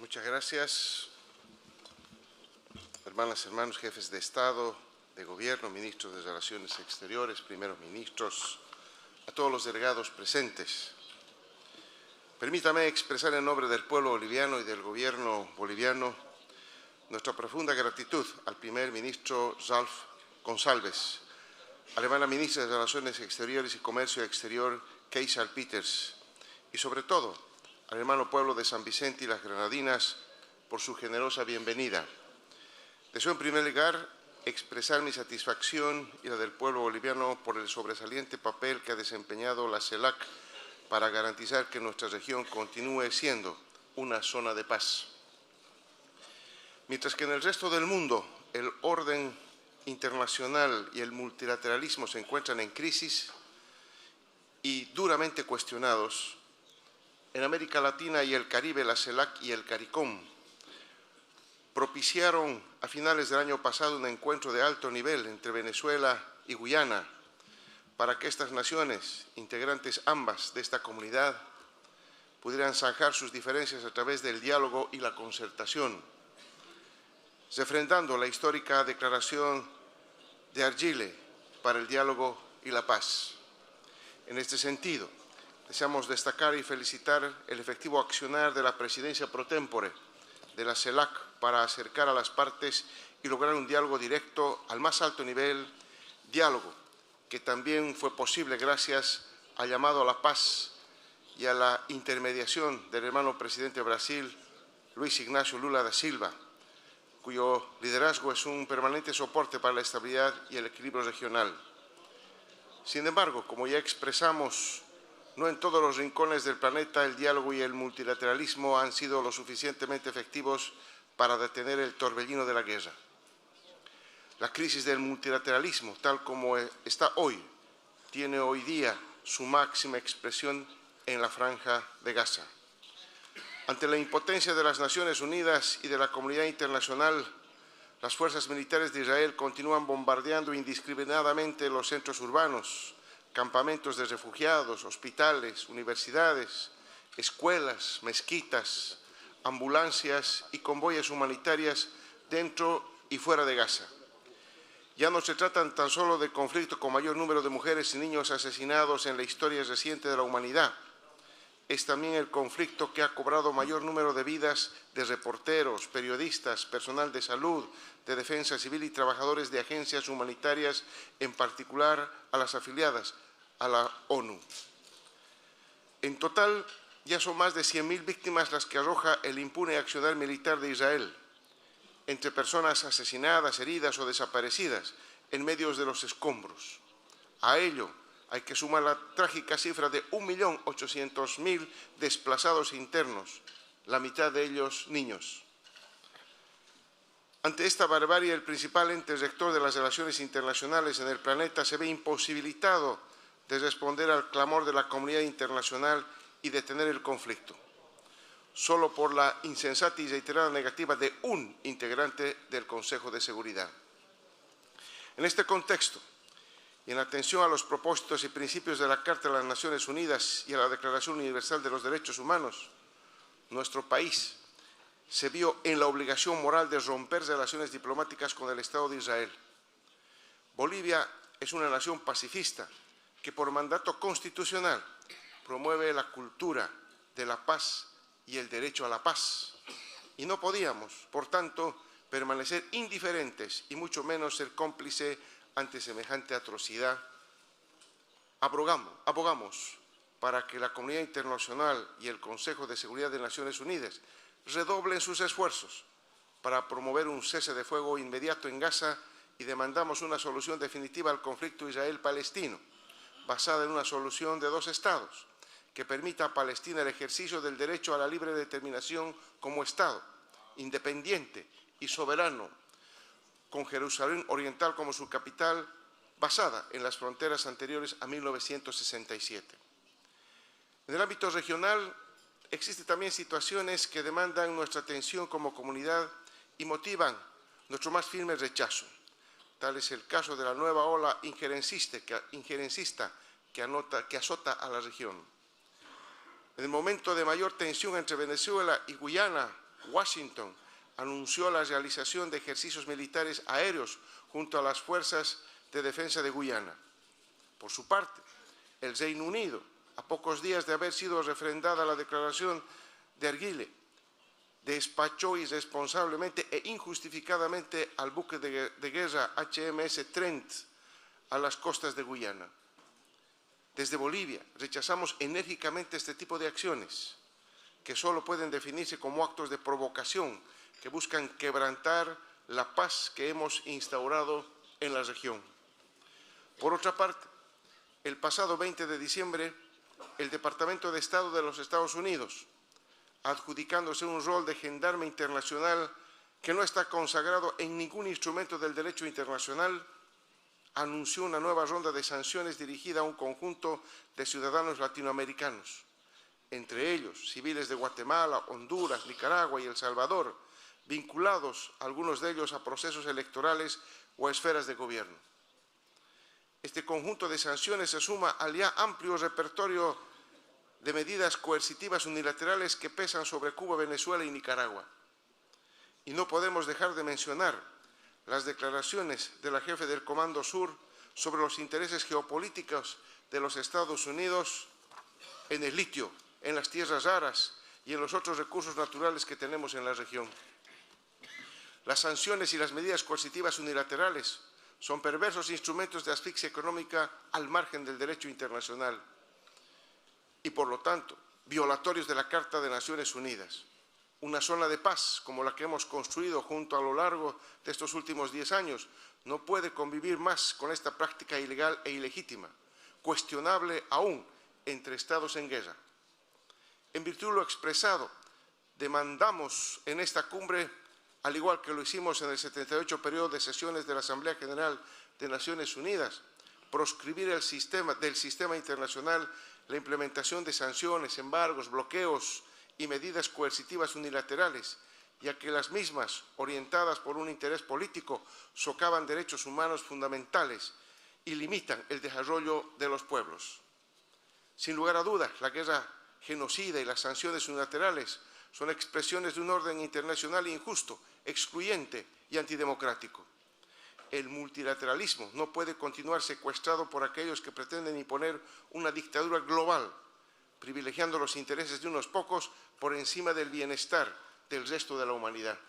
Muchas gracias, hermanas, hermanos, jefes de Estado, de Gobierno, ministros de Relaciones Exteriores, primeros ministros, a todos los delegados presentes. Permítame expresar en nombre del pueblo boliviano y del Gobierno boliviano nuestra profunda gratitud al primer ministro Ralph Gonsalves, a la hermana ministra de Relaciones Exteriores y Comercio Exterior, Kees Alpiters, y sobre todo al hermano pueblo de San Vicente y las Granadinas por su generosa bienvenida. Deseo en primer lugar expresar mi satisfacción y la del pueblo boliviano por el sobresaliente papel que ha desempeñado la CELAC para garantizar que nuestra región continúe siendo una zona de paz. Mientras que en el resto del mundo el orden internacional y el multilateralismo se encuentran en crisis y duramente cuestionados, en América Latina y el Caribe, la CELAC y el CARICOM propiciaron a finales del año pasado un encuentro de alto nivel entre Venezuela y Guyana para que estas naciones, integrantes ambas de esta comunidad, pudieran zanjar sus diferencias a través del diálogo y la concertación, refrendando la histórica declaración de Argyle para el diálogo y la paz. En este sentido, deseamos destacar y felicitar el efectivo accionar de la presidencia pro tempore de la CELAC para acercar a las partes y lograr un diálogo directo al más alto nivel, diálogo que también fue posible gracias al llamado a la paz y a la intermediación del hermano presidente de Brasil, Luis Ignacio Lula da Silva, cuyo liderazgo es un permanente soporte para la estabilidad y el equilibrio regional. Sin embargo, como ya expresamos, no en todos los rincones del planeta el diálogo y el multilateralismo han sido lo suficientemente efectivos para detener el torbellino de la guerra. La crisis del multilateralismo, tal como está hoy, tiene hoy día su máxima expresión en la Franja de Gaza. Ante la impotencia de las Naciones Unidas y de la comunidad internacional, las fuerzas militares de Israel continúan bombardeando indiscriminadamente los centros urbanos, campamentos de refugiados, hospitales, universidades, escuelas, mezquitas, ambulancias y convoyes humanitarias dentro y fuera de Gaza. Ya no se trata tan solo de conflicto con mayor número de mujeres y niños asesinados en la historia reciente de la humanidad. Es también el conflicto que ha cobrado mayor número de vidas de reporteros, periodistas, personal de salud, de defensa civil y trabajadores de agencias humanitarias, en particular a las afiliadas a la ONU. En total, ya son más de 100.000 víctimas las que arroja el impune accionar militar de Israel, entre personas asesinadas, heridas o desaparecidas en medio de los escombros. A ello hay que sumar la trágica cifra de 1.800.000 desplazados internos, la mitad de ellos niños. Ante esta barbarie, el principal ente rector de las relaciones internacionales en el planeta se ve imposibilitado de responder al clamor de la comunidad internacional y detener el conflicto, solo por la insensata y reiterada negativa de un integrante del Consejo de Seguridad. En este contexto, y en atención a los propósitos y principios de la Carta de las Naciones Unidas y a la Declaración Universal de los Derechos Humanos, nuestro país se vio en la obligación moral de romper relaciones diplomáticas con el Estado de Israel. Bolivia es una nación pacifista que por mandato constitucional promueve la cultura de la paz y el derecho a la paz. Y no podíamos, por tanto, permanecer indiferentes y mucho menos ser cómplice ante semejante atrocidad. Abogamos para que la comunidad internacional y el Consejo de Seguridad de Naciones Unidas redoblen sus esfuerzos para promover un cese de fuego inmediato en Gaza y demandamos una solución definitiva al conflicto israel-palestino, basada en una solución de dos estados, que permita a Palestina el ejercicio del derecho a la libre determinación como Estado, independiente y soberano, con Jerusalén Oriental como su capital, basada en las fronteras anteriores a 1967. En el ámbito regional, existen también situaciones que demandan nuestra atención como comunidad y motivan nuestro más firme rechazo. Tal es el caso de la nueva ola injerencista que azota a la región. En el momento de mayor tensión entre Venezuela y Guyana, Washington anunció la realización de ejercicios militares aéreos junto a las fuerzas de defensa de Guyana. Por su parte, el Reino Unido, a pocos días de haber sido refrendada la declaración de Argylle, despachó irresponsablemente e injustificadamente al buque de guerra HMS Trent a las costas de Guyana. Desde Bolivia rechazamos enérgicamente este tipo de acciones, que solo pueden definirse como actos de provocación que buscan quebrantar la paz que hemos instaurado en la región. Por otra parte, el pasado 20 de diciembre, el Departamento de Estado de los Estados Unidos, adjudicándose un rol de gendarme internacional que no está consagrado en ningún instrumento del derecho internacional, anunció una nueva ronda de sanciones dirigida a un conjunto de ciudadanos latinoamericanos, entre ellos civiles de Guatemala, Honduras, Nicaragua y El Salvador, vinculados algunos de ellos a procesos electorales o a esferas de gobierno. Este conjunto de sanciones se suma al ya amplio repertorio de medidas coercitivas unilaterales que pesan sobre Cuba, Venezuela y Nicaragua. Y no podemos dejar de mencionar las declaraciones de la jefe del Comando Sur sobre los intereses geopolíticos de los Estados Unidos en el litio, en las tierras raras y en los otros recursos naturales que tenemos en la región. Las sanciones y las medidas coercitivas unilaterales son perversos instrumentos de asfixia económica al margen del derecho internacional y, por lo tanto, violatorios de la Carta de Naciones Unidas. Una zona de paz como la que hemos construido junto a lo largo de estos últimos 10 años no puede convivir más con esta práctica ilegal e ilegítima, cuestionable aún entre Estados en guerra. En virtud de lo expresado, demandamos en esta cumbre, al igual que lo hicimos en el 78 periodo de sesiones de la Asamblea General de Naciones Unidas, proscribir del sistema internacional la implementación de sanciones, embargos, bloqueos y medidas coercitivas unilaterales, ya que las mismas, orientadas por un interés político, socavan derechos humanos fundamentales y limitan el desarrollo de los pueblos. Sin lugar a dudas, la guerra genocida y las sanciones unilaterales son expresiones de un orden internacional injusto, excluyente y antidemocrático. El multilateralismo no puede continuar secuestrado por aquellos que pretenden imponer una dictadura global, privilegiando los intereses de unos pocos por encima del bienestar del resto de la humanidad.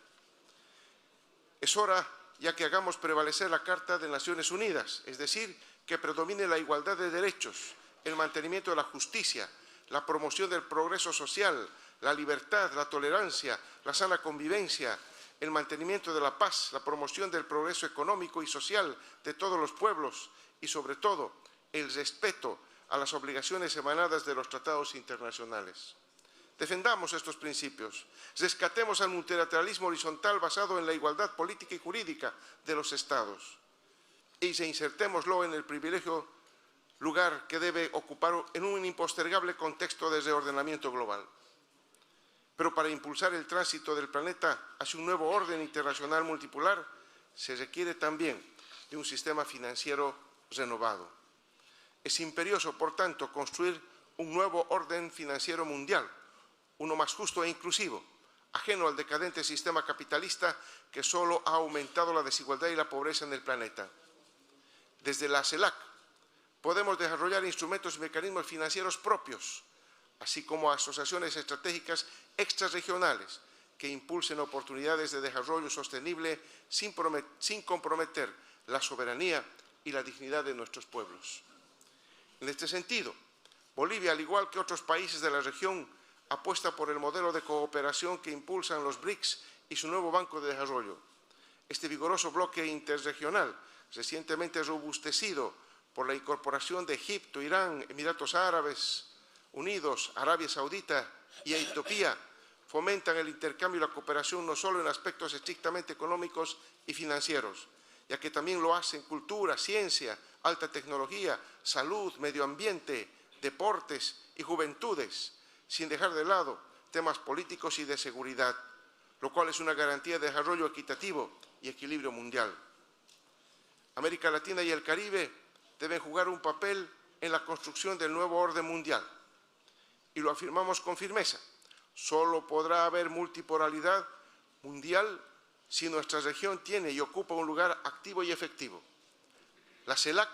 Es hora ya que hagamos prevalecer la Carta de Naciones Unidas, es decir, que predomine la igualdad de derechos, el mantenimiento de la justicia, la promoción del progreso social, la libertad, la tolerancia, la sana convivencia, el mantenimiento de la paz, la promoción del progreso económico y social de todos los pueblos y, sobre todo, el respeto a las obligaciones emanadas de los tratados internacionales. Defendamos estos principios, rescatemos al multilateralismo horizontal basado en la igualdad política y jurídica de los Estados y reinsertémoslo en el privilegio lugar que debe ocupar en un impostergable contexto de reordenamiento global. Pero para impulsar el tránsito del planeta hacia un nuevo orden internacional multipolar, se requiere también de un sistema financiero renovado. Es imperioso, por tanto, construir un nuevo orden financiero mundial, uno más justo e inclusivo, ajeno al decadente sistema capitalista que solo ha aumentado la desigualdad y la pobreza en el planeta. Desde la CELAC podemos desarrollar instrumentos y mecanismos financieros propios, así como asociaciones estratégicas extrarregionales que impulsen oportunidades de desarrollo sostenible sin comprometer la soberanía y la dignidad de nuestros pueblos. En este sentido, Bolivia, al igual que otros países de la región, apuesta por el modelo de cooperación que impulsan los BRICS y su nuevo Banco de Desarrollo. Este vigoroso bloque interregional, recientemente robustecido por la incorporación de Egipto, Irán, Emiratos Árabes Unidos, Arabia Saudita y Etiopía, fomentan el intercambio y la cooperación no solo en aspectos estrictamente económicos y financieros, ya que también lo hacen cultura, ciencia, alta tecnología, salud, medio ambiente, deportes y juventudes, sin dejar de lado temas políticos y de seguridad, lo cual es una garantía de desarrollo equitativo y equilibrio mundial. América Latina y el Caribe deben jugar un papel en la construcción del nuevo orden mundial, y lo afirmamos con firmeza. Solo podrá haber multipolaridad mundial si nuestra región tiene y ocupa un lugar activo y efectivo. La CELAC,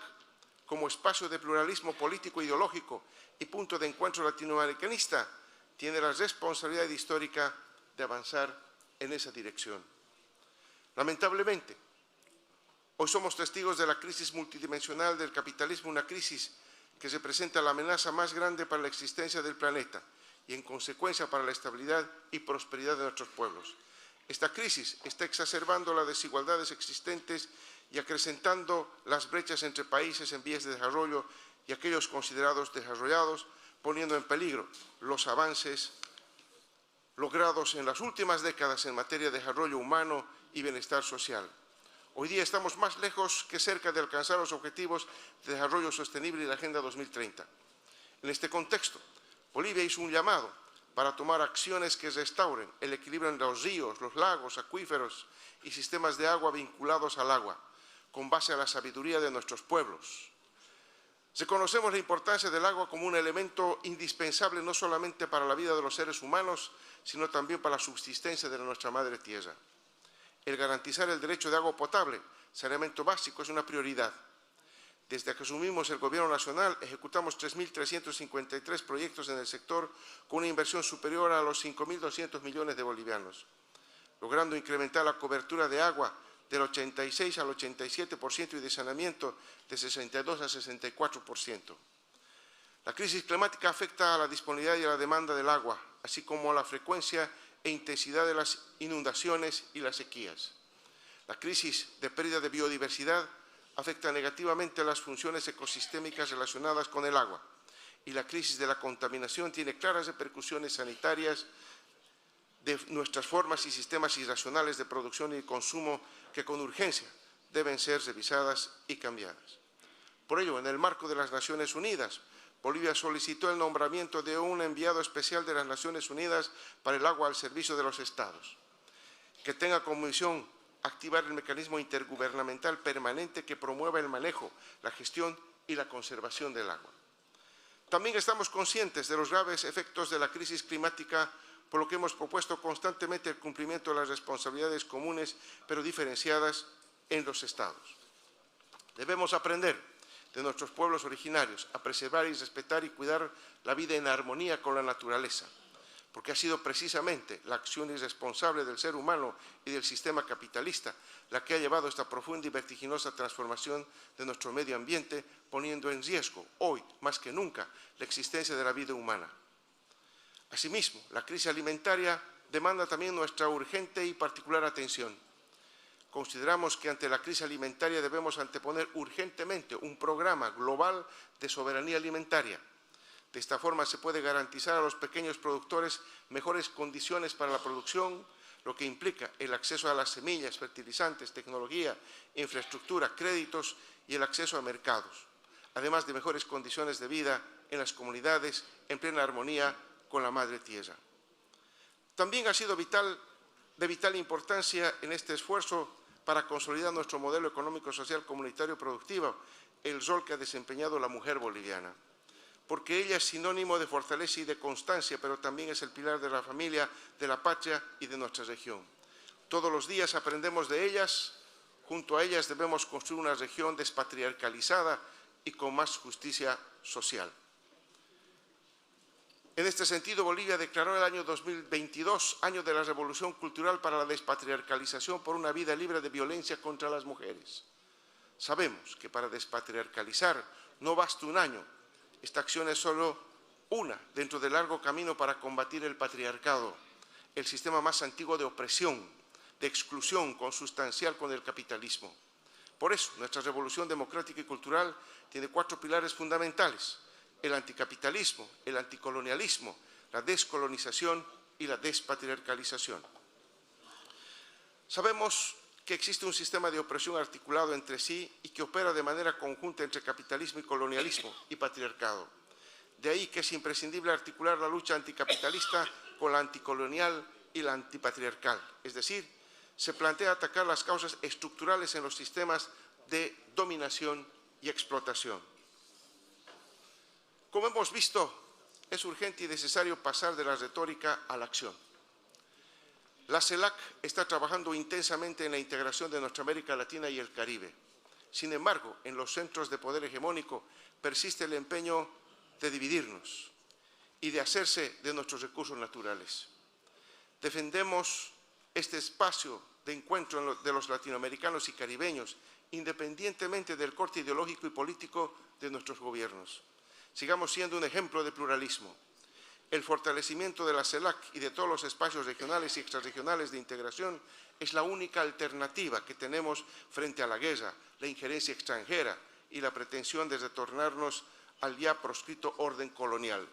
como espacio de pluralismo político e ideológico y punto de encuentro latinoamericanista, tiene la responsabilidad histórica de avanzar en esa dirección. Lamentablemente, hoy somos testigos de la crisis multidimensional del capitalismo, una crisis que representa la amenaza más grande para la existencia del planeta y, en consecuencia, para la estabilidad y prosperidad de nuestros pueblos. Esta crisis está exacerbando las desigualdades existentes y acrecentando las brechas entre países en vías de desarrollo y aquellos considerados desarrollados, poniendo en peligro los avances logrados en las últimas décadas en materia de desarrollo humano y bienestar social. Hoy día estamos más lejos que cerca de alcanzar los objetivos de desarrollo sostenible y la Agenda 2030. En este contexto, Bolivia hizo un llamado para tomar acciones que restauren el equilibrio en los ríos, los lagos, acuíferos y sistemas de agua vinculados al agua, con base a la sabiduría de nuestros pueblos. Reconocemos la importancia del agua como un elemento indispensable no solamente para la vida de los seres humanos, sino también para la subsistencia de nuestra madre tierra. El garantizar el derecho de agua potable, saneamiento básico, es una prioridad. Desde que asumimos el Gobierno Nacional, ejecutamos 3.353 proyectos en el sector con una inversión superior a los 5.200 millones de bolivianos, logrando incrementar la cobertura de agua del 86 al 87% y de saneamiento de 62 a 64%. La crisis climática afecta a la disponibilidad y a la demanda del agua, así como a la frecuencia e intensidad de las inundaciones y las sequías. La crisis de pérdida de biodiversidad afecta negativamente a las funciones ecosistémicas relacionadas con el agua, y la crisis de la contaminación tiene claras repercusiones sanitarias de nuestras formas y sistemas irracionales de producción y consumo que con urgencia deben ser revisadas y cambiadas. Por ello, en el marco de las Naciones Unidas, Bolivia solicitó el nombramiento de un enviado especial de las Naciones Unidas para el agua al servicio de los Estados, que tenga como misión activar el mecanismo intergubernamental permanente que promueva el manejo, la gestión y la conservación del agua. También estamos conscientes de los graves efectos de la crisis climática, por lo que hemos propuesto constantemente el cumplimiento de las responsabilidades comunes, pero diferenciadas en los Estados. Debemos aprender de nuestros pueblos originarios a preservar y respetar y cuidar la vida en armonía con la naturaleza, porque ha sido precisamente la acción irresponsable del ser humano y del sistema capitalista la que ha llevado a esta profunda y vertiginosa transformación de nuestro medio ambiente, poniendo en riesgo, hoy más que nunca, la existencia de la vida humana. Asimismo, la crisis alimentaria demanda también nuestra urgente y particular atención. Consideramos que ante la crisis alimentaria debemos anteponer urgentemente un programa global de soberanía alimentaria. De esta forma se puede garantizar a los pequeños productores mejores condiciones para la producción, lo que implica el acceso a las semillas, fertilizantes, tecnología, infraestructura, créditos y el acceso a mercados, además de mejores condiciones de vida en las comunidades en plena armonía con la madre tierra. También ha sido de vital importancia en este esfuerzo para consolidar nuestro modelo económico, social, comunitario, productivo, el rol que ha desempeñado la mujer boliviana, porque ella es sinónimo de fortaleza y de constancia, pero también es el pilar de la familia, de la patria y de nuestra región. Todos los días aprendemos de ellas, junto a ellas debemos construir una región despatriarcalizada y con más justicia social. En este sentido, Bolivia declaró el año 2022 año de la Revolución Cultural para la despatriarcalización por una vida libre de violencia contra las mujeres. Sabemos que para despatriarcalizar no basta un año. Esta acción es solo una dentro del largo camino para combatir el patriarcado, el sistema más antiguo de opresión, de exclusión consustancial con el capitalismo. Por eso, nuestra revolución democrática y cultural tiene 4 pilares fundamentales: el anticapitalismo, el anticolonialismo, la descolonización y la despatriarcalización. Sabemos que existe un sistema de opresión articulado entre sí y que opera de manera conjunta entre capitalismo y colonialismo y patriarcado. De ahí que es imprescindible articular la lucha anticapitalista con la anticolonial y la antipatriarcal. Es decir, se plantea atacar las causas estructurales en los sistemas de dominación y explotación. Como hemos visto es urgente y necesario pasar de la retórica a la acción. La CELAC está trabajando intensamente en la integración de nuestra América Latina y el Caribe. Sin embargo, en los centros de poder hegemónico persiste el empeño de dividirnos y de hacerse de nuestros recursos naturales. Defendemos este espacio de encuentro de los latinoamericanos y caribeños, independientemente del corte ideológico y político de nuestros gobiernos. Sigamos siendo un ejemplo de pluralismo. El fortalecimiento de la CELAC y de todos los espacios regionales y extrarregionales de integración es la única alternativa que tenemos frente a la guerra, la injerencia extranjera y la pretensión de retornarnos al ya proscrito orden colonial.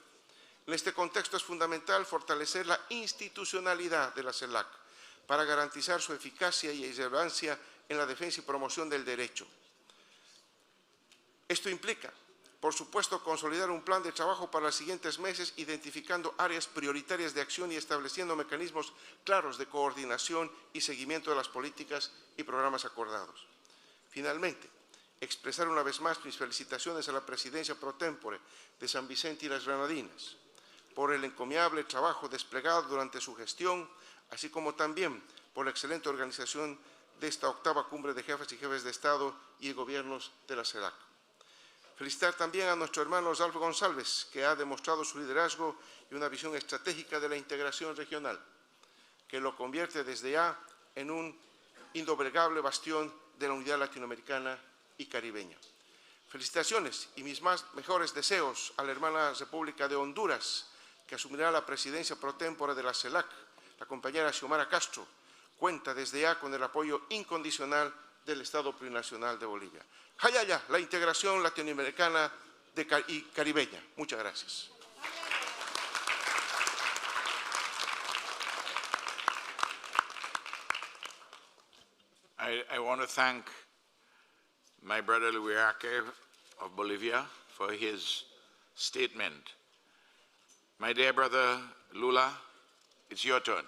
En este contexto es fundamental fortalecer la institucionalidad de la CELAC para garantizar su eficacia y relevancia en la defensa y promoción del derecho. Esto implica, por supuesto, consolidar un plan de trabajo para los siguientes meses, identificando áreas prioritarias de acción y estableciendo mecanismos claros de coordinación y seguimiento de las políticas y programas acordados. Finalmente, expresar una vez más mis felicitaciones a la Presidencia pro tempore de San Vicente y las Granadinas por el encomiable trabajo desplegado durante su gestión, así como también por la excelente organización de esta octava cumbre de jefes y jefes de Estado y gobiernos de la CELAC. Felicitar también a nuestro hermano Rodolfo González, que ha demostrado su liderazgo y una visión estratégica de la integración regional, que lo convierte desde ya en un indoblegable bastión de la unidad latinoamericana y caribeña. Felicitaciones y mis mejores deseos a la hermana República de Honduras, que asumirá la presidencia pro tempore de la CELAC. La compañera Xiomara Castro cuenta desde ya con el apoyo incondicional del Estado Plurinacional de Bolivia. Hayaya, la integración latinoamericana y caribeña. Muchas gracias. I want to thank my brother Luis Arce of Bolivia for his statement. My dear brother Lula, it's your turn.